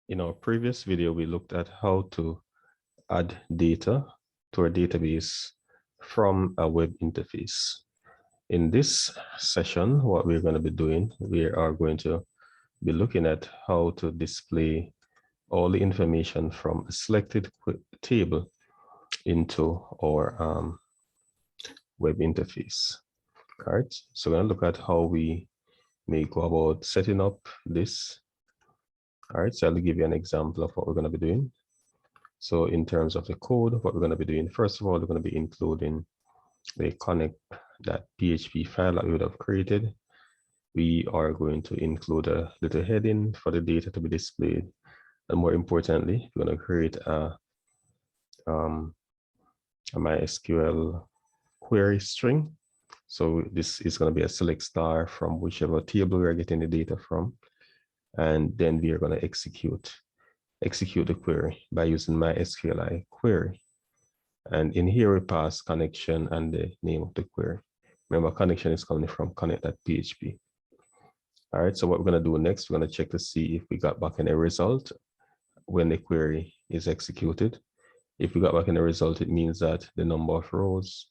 In our previous video, we looked at how to add data to our database from a web interface. In this session, what we're going to be doing, we are going to be looking at how to display all the information from a selected table into our web interface. All right, so we're going to look at how we may go about setting up this. All right, so I'll give you an example of what we're going to be doing. So in terms of the code, what we're going to be doing, first of all, we're going to be including the connect.php file that we would have created. We are going to include a little heading for the data to be displayed. And more importantly, we're going to create a MySQL query string. So this is going to be a select star from whichever table we're getting the data from. And then we are going to execute the query by using MySQL query. And in here we pass connection and the name of the query. Remember, connection is coming from connect.php. All right, so what we're going to do next, we're going to check to see if we got back any result when the query is executed. If we got back any result, it means that the number of rows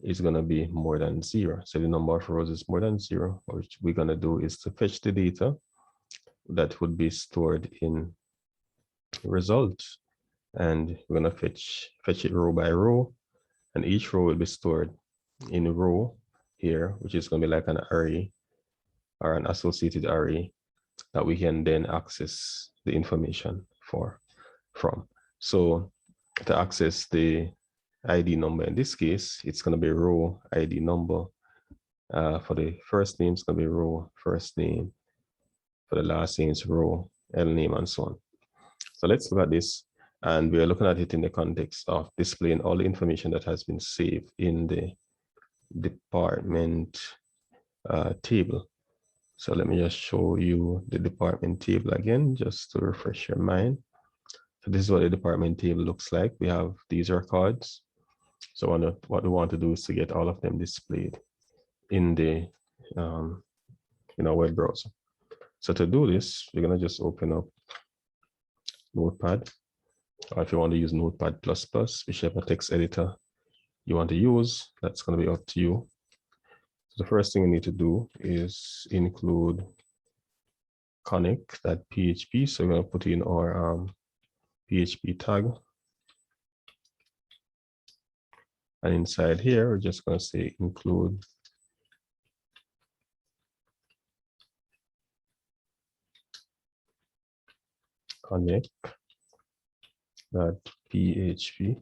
is going to be more than 0. So the number of rows is more than 0. What we're going to do is to fetch the data that would be stored in result. And we're going to fetch it row by row. And each row will be stored in a row here, which is going to be like an array or an associated array that we can then access the information from. So to access the ID number, in this case, it's going to be row ID number. For the first name, it's going to be row first name. For the last name, it's row L name, and so on. So let's look at this. And we're looking at it in the context of displaying all the information that has been saved in the department table. So let me just show you the department table again, just to refresh your mind. So this is what the department table looks like. We have these records. So what we want to do is to get all of them displayed in the in our web browser. So to do this, we're going to just open up Notepad. Or if you want to use Notepad++, whichever text editor you want to use, that's going to be up to you. So the first thing we need to do is include connect.php. So we're going to put in our PHP tag. And inside here, we're just going to say include connect.php.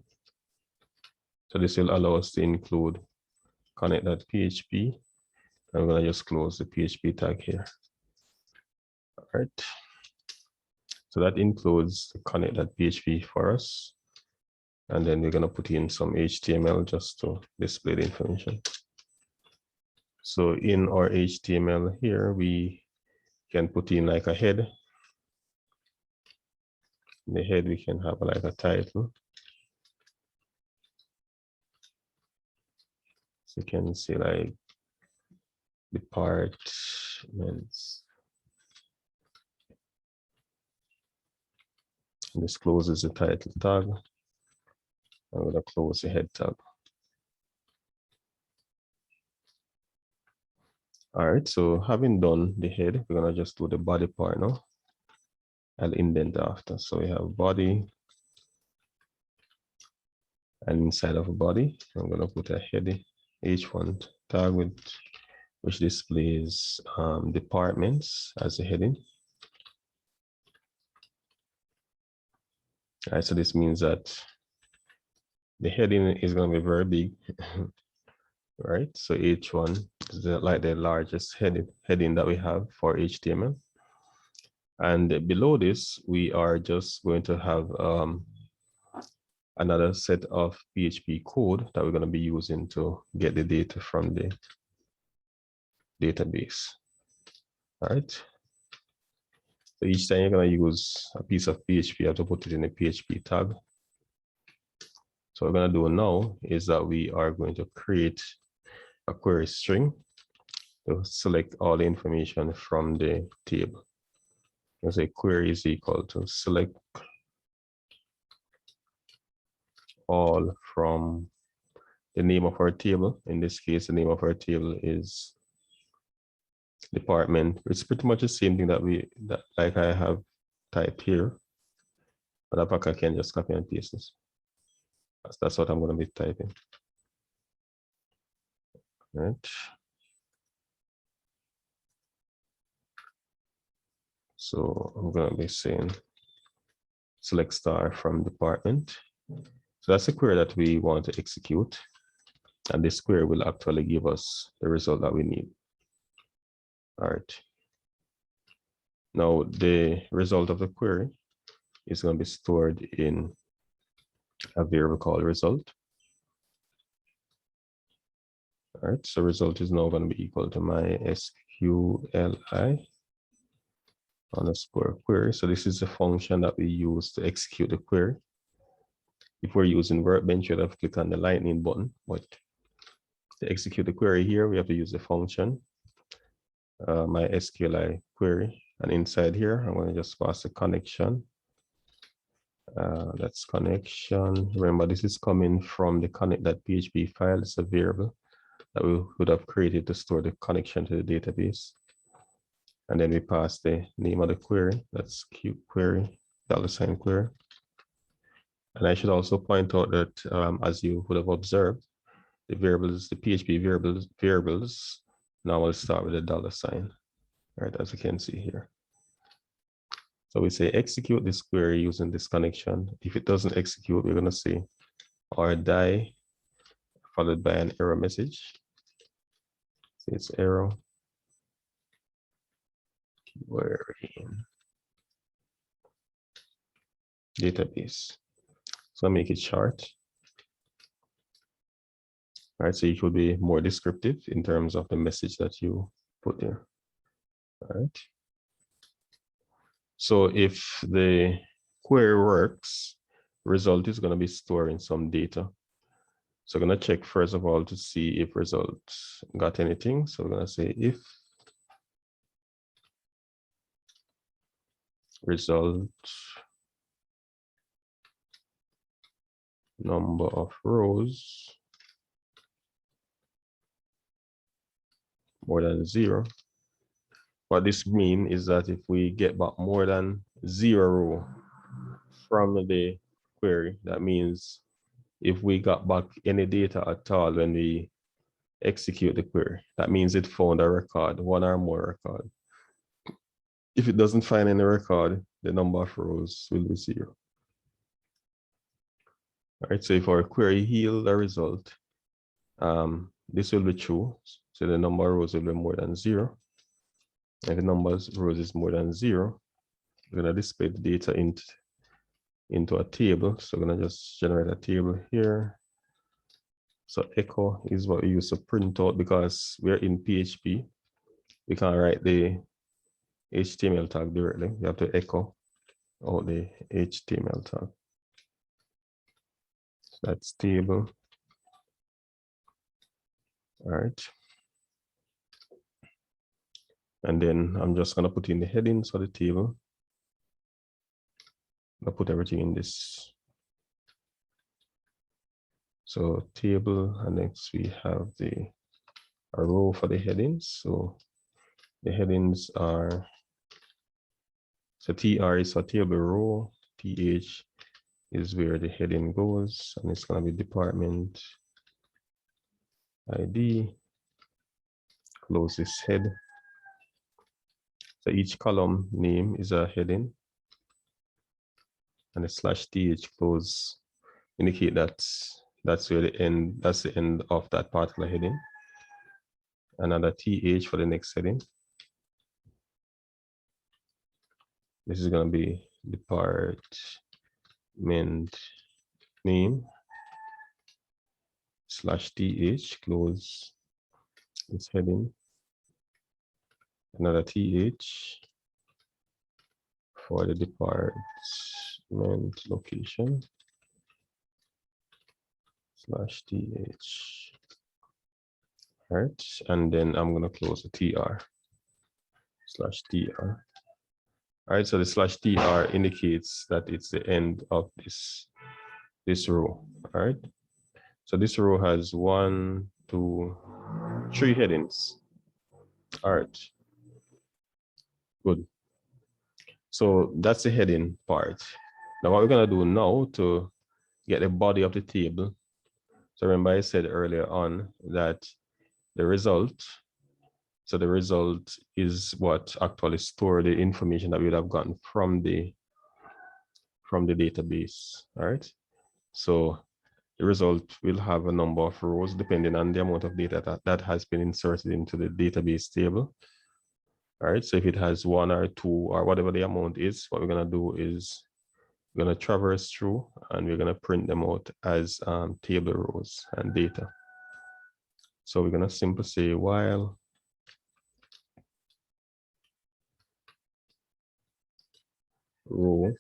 So this will allow us to include connect.php. I'm going to just close the PHP tag here. All right. So that includes the connect.php for us. And then we're going to put in some HTML just to display the information. So in our HTML here, we can put in like a head. In the head, we can have like a title. So you can see like departments. And this closes the title tag. I'm going to close the head tag. All right, so having done the head, we're going to just do the body part now. I'll indent after. So we have body. And inside of a body, I'm going to put a head H1 tag which displays departments as a heading. All right, so this means that the heading is going to be very big, right? So H1 is like the largest heading that we have for HTML. And below this, we are just going to have another set of PHP code that we're going to be using to get the data from the database. All right. So each time you're going to use a piece of PHP, you have to put it in a PHP tag. So what we're going to do now is that we are going to create a query string to select all the information from the table. Let's say query is equal to select all from the name of our table. In this case, the name of our table is department. It's pretty much the same thing that like I have typed here, but I can just copy and paste this. That's what I'm going to be typing. Right. So I'm going to be saying select star from department. So that's the query that we want to execute. And this query will actually give us the result that we need. All right. Now the result of the query is going to be stored in a variable called result. All right, so result is now going to be equal to my SQLi underscore query. So this is the function that we use to execute the query. If we're using Workbench, you'd have to click on the lightning button, but to execute the query here, we have to use the function, my SQLi query. And inside here, I'm going to just pass a connection. That's connection. Remember, this is coming from the connect.php file. It's a variable that we would have created to store the connection to the database. And then we pass the name of the query. That's query, $query. And I should also point out that as you would have observed, the variables, the PHP variables now will start with a $, right? As you can see here. So we say execute this query using this connection. If it doesn't execute, we're going to say or die followed by an error message. So it's error query database. So I make it short. All right, so you should be more descriptive in terms of the message that you put there. All right. So if the query works, result is going to be storing some data. So I'm going to check first of all to see if results got anything. So we're going to say if result number of rows more than 0. What this means is that if we get back more than 0 row from the query, that means if we got back any data at all when we execute the query, that means it found a record, one or more record. If it doesn't find any record, the number of rows will be 0. All right, so if our query yield a result, this will be true. So the number of rows will be more than 0. And the number of rows is more than 0. We're going to display the data into a table. So we're going to just generate a table here. So echo is what we use to print out because we're in PHP. We can't write the HTML tag directly. We have to echo out the HTML tag. So that's table. All right. And then I'm just going to put in the headings for the table. I'll put everything in this. So table, and next we have a row for the headings. So the headings are, so TR is for table row, TH is where the heading goes, and it's going to be department ID, close this head. So each column name is a heading, and the /th close indicate that that's where the end, that's the end of that particular heading. Another TH for the next heading. This is going to be department name /th, close this heading. Another TH for the department location /th. All right, and then I'm going to close the TR /tr. All right, so the slash tr indicates that it's the end of this row. All right, so this row has 1, 2, 3 headings. All right, good. So that's the heading part. Now what we're gonna do now to get the body of the table. So remember I said earlier on that the result, so the result is what actually store the information that we would have gotten from the database. All right. So the result will have a number of rows depending on the amount of data that has been inserted into the database table. All right. So if it has 1 or 2 or whatever the amount is, what we're going to do is we're going to traverse through and we're going to print them out as table rows and data. So we're going to simply say while row.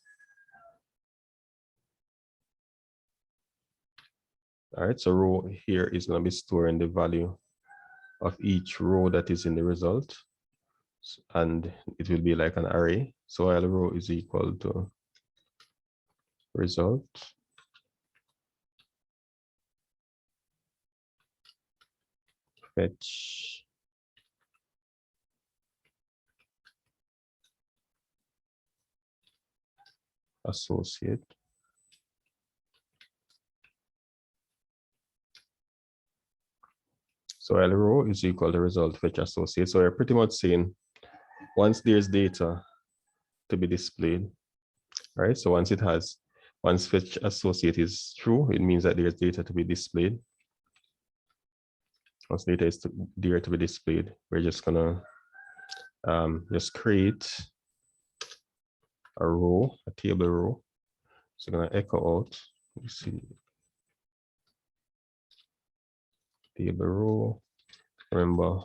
All right, so row here is going to be storing the value of each row that is in the result. And it will be like an array. So while row is equal to result. Fetch associate. So while row is equal to result fetch associate. So we're pretty much saying once there's data to be displayed, right? So once fetch associate is true, it means that there's data to be displayed. Once data is there to be displayed, we're just gonna just create a row, a table row. So I'm gonna echo out, you see, table row. Remember,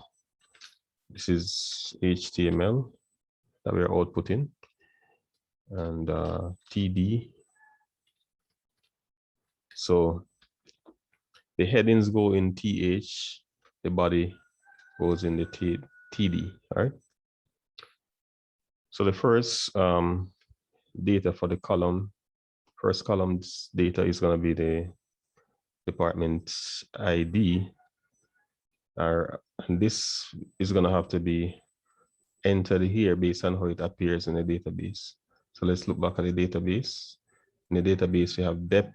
this is HTML that we're outputting, and TD. So the headings go in TH, the body goes in the TD, all right? So the first data for the column, first column's data is gonna be the department ID, and this is gonna have to be entered here based on how it appears in the database. So let's look back at the database. In the database, we have dep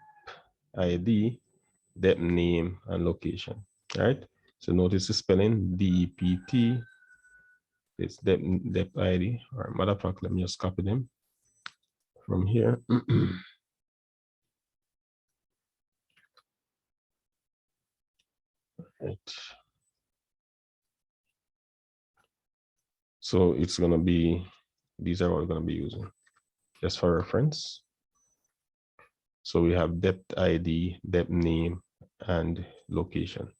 ID, dep name, and location. All right. So notice the spelling DEPT. It's dep ID. Or matter of fact, let me just copy them from here. Right. So it's gonna be, these are what we're gonna be using just for reference. So we have dep ID, dep name, and location.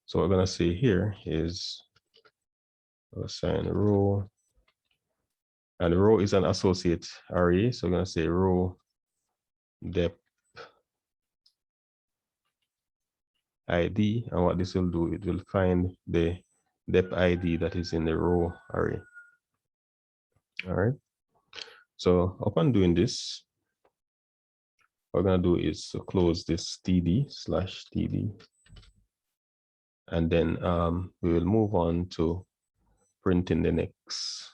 So what we're gonna say here is assign row, and row is an associate array. So we're gonna say row dep ID, and what this will do, it will find the dep ID that is in the row array. All right. So upon doing this, what we're gonna do is to close this td/td, and then we will move on to printing the next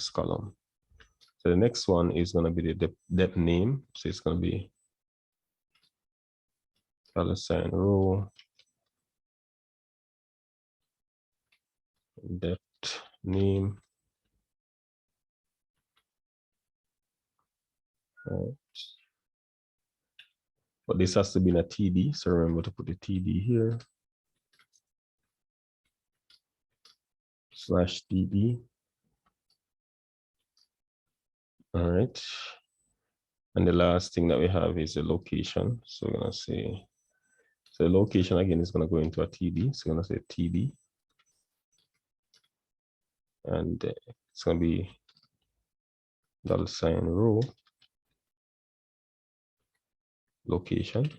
column. So the next one is gonna be the dep name. So it's gonna be $sign row dep name. Right. But this has to be in a TD, so remember to put the TD here, /TD. All right. And the last thing that we have is the location. So we're gonna say, so the location again is gonna go into a TD. So we're gonna say TD. And it's gonna be $sign row location.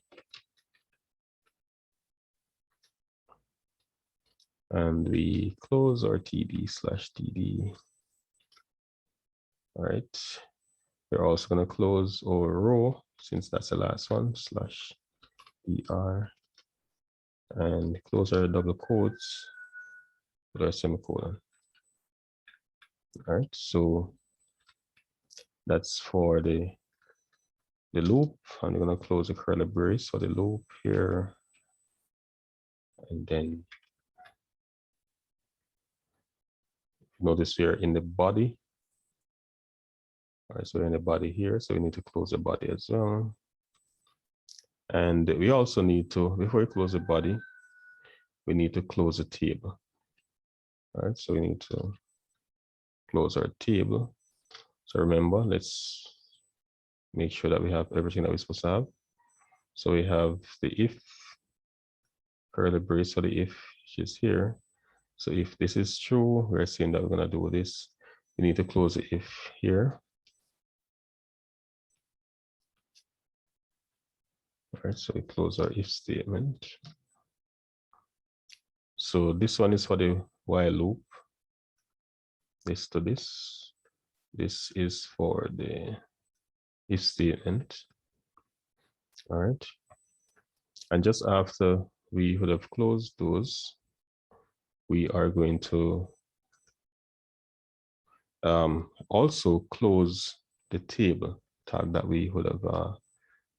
And we close our TD/TD. All right. We're also going to close our row since that's the last one, /er, and close our double quotes with our semicolon. All right. So that's for the loop. I'm going to close the curly brace for the loop here. And then notice we're in the body. All right, so we're in the body here. So we need to close the body as well. And we also need to, before we close the body, we need to close the table. All right, so we need to close our table. So remember, let's make sure that we have everything that we're supposed to have. So we have the if curly brace for the if, which is here. So if this is true, we're saying that we're going to do this. We need to close the if here. All right, so we close our if statement. So this one is for the while loop. This to this. This is for the if statement. All right. And just after we would have closed those, we are going to also close the table tag that we would have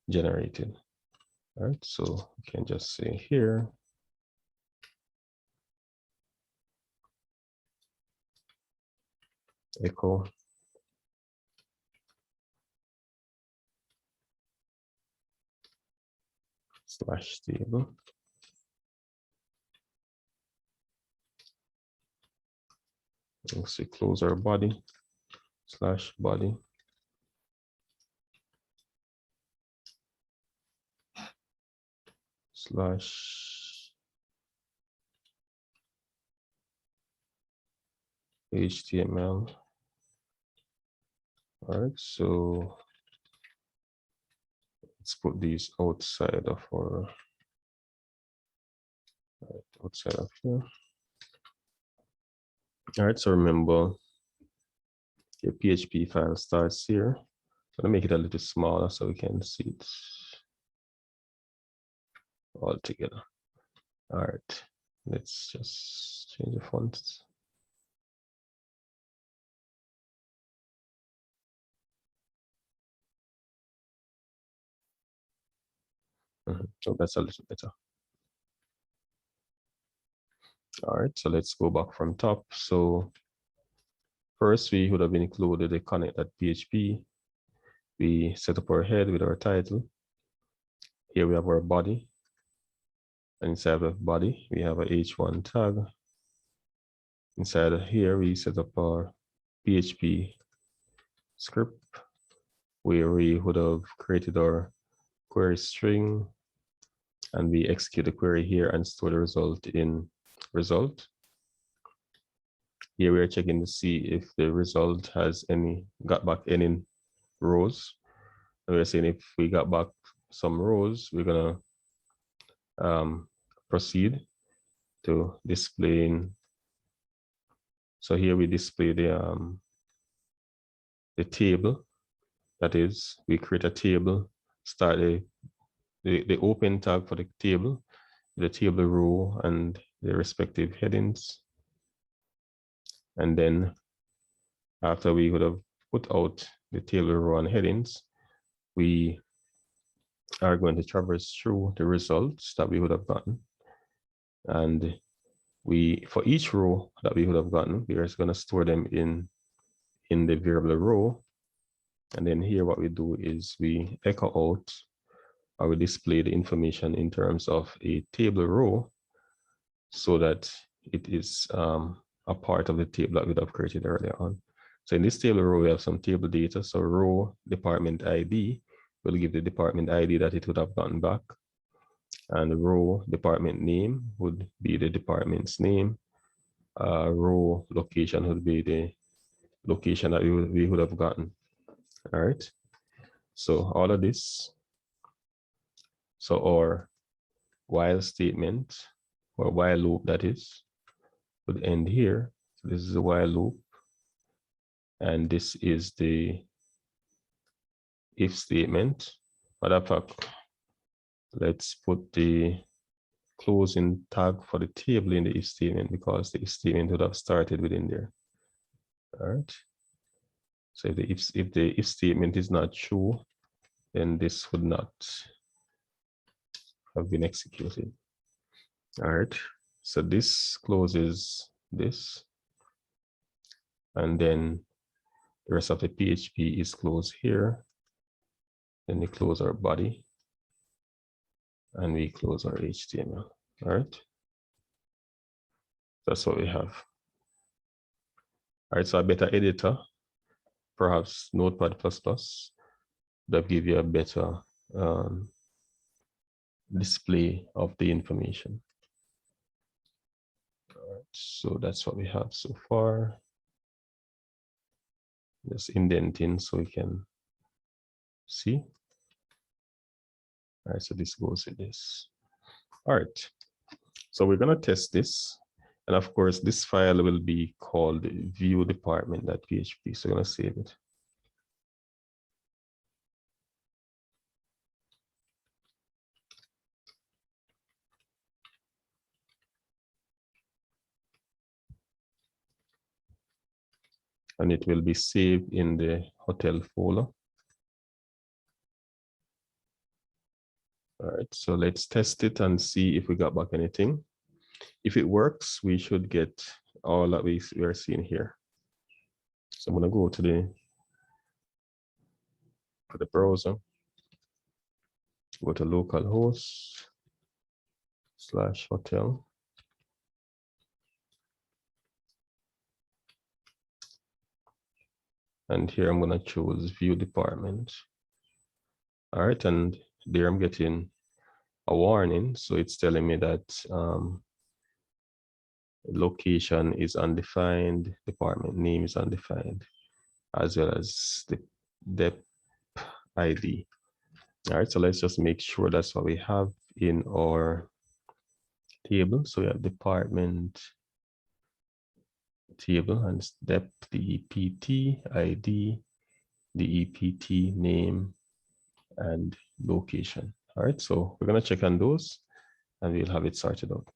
generated. All right, so we can just say here, echo /table. Let's say close our body /body. /HTML. All right, so let's put these outside of our outside of here. All right, so remember your PHP file starts here. I'm gonna make it a little smaller so we can see it all together. All right, let's just change the fonts. So that's a little better. All right, so let's go back from top. So first we would have included the connect.php. We set up our head with our title. Here we have our body. And inside of body, we have a h1 tag. Inside of here, we set up our PHP script where we would have created our query string, and we execute the query here and store the result in result. Here we are checking to see if the result has got back any rows. And we're saying if we got back some rows, we're gonna proceed to displaying. So here we display the table. That is, we create a table, start the open tag for the table row and the respective headings. And then after we would have put out the table row and headings, we are going to traverse through the results that we would have gotten. And for each row that we would have gotten, we are just going to store them in the variable row. And then here what we do is we echo out, or we display the information in terms of a table row so that it is a part of the table that we would have created earlier on. So in this table row, we have some table data. So row department ID will give the department ID that it would have gotten back. And the row department name would be the department's name. Row location would be the location that we would have gotten. All right. So all of this. So our while statement, or while loop that is, would end here. So this is a while loop. And this is the if statement. Matter of fact, let's put the closing tag for the table in the if statement, because the if statement would have started within there. All right. So if the if statement is not true, then this would not have been executed. All right. So this closes this, and then the rest of the PHP is closed here. Then we close our body, and we close our HTML. All right. That's what we have. All right. So a better editor, perhaps Notepad++, that give you a better display of the information. All right. So that's what we have so far. Just indenting so we can see. All right, so this goes with this. All right, so we're gonna test this. And of course, this file will be called view department.php. So I'm gonna save it. And it will be saved in the hotel folder. All right, so let's test it and see if we got back anything. If it works, we should get all that we are seeing here. So I'm gonna go to the browser, go to localhost/hotel. And here I'm gonna choose view department. All right, and there I'm getting a warning. So it's telling me that location is undefined, department name is undefined, as well as the dep ID. All right, so let's just make sure that's what we have in our table. So we have department table and dep, the EPT ID, the EPT name, and location. All right, so we're gonna check on those and we'll have it sorted out.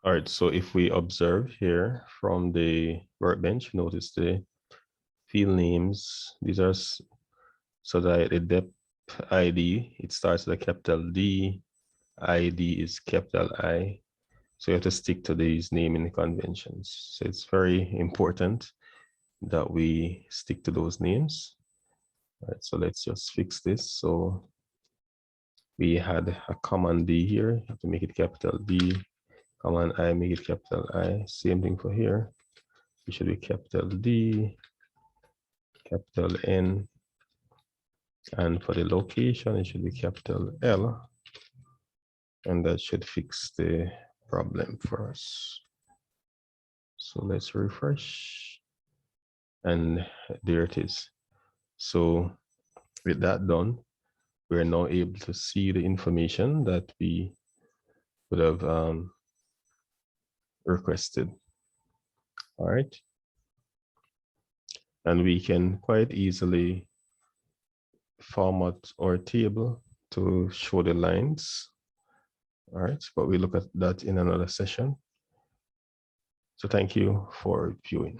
All right, so if we observe here from the workbench, notice the field names. These are, so that the dep ID, it starts with a capital D, ID is capital I. So you have to stick to these naming conventions. So it's very important that we stick to those names. All right, so let's just fix this. So we had a common D here, you have to make it capital D, common I, make it capital I. Same thing for here. It should be capital D, capital N, and for the location, it should be capital L. And that should fix the problem for us. So let's refresh. And there it is. So with that done, we're now able to see the information that we would have requested. All right. And we can quite easily format our table to show the lines. All right, but we look at that in another session. So thank you for viewing.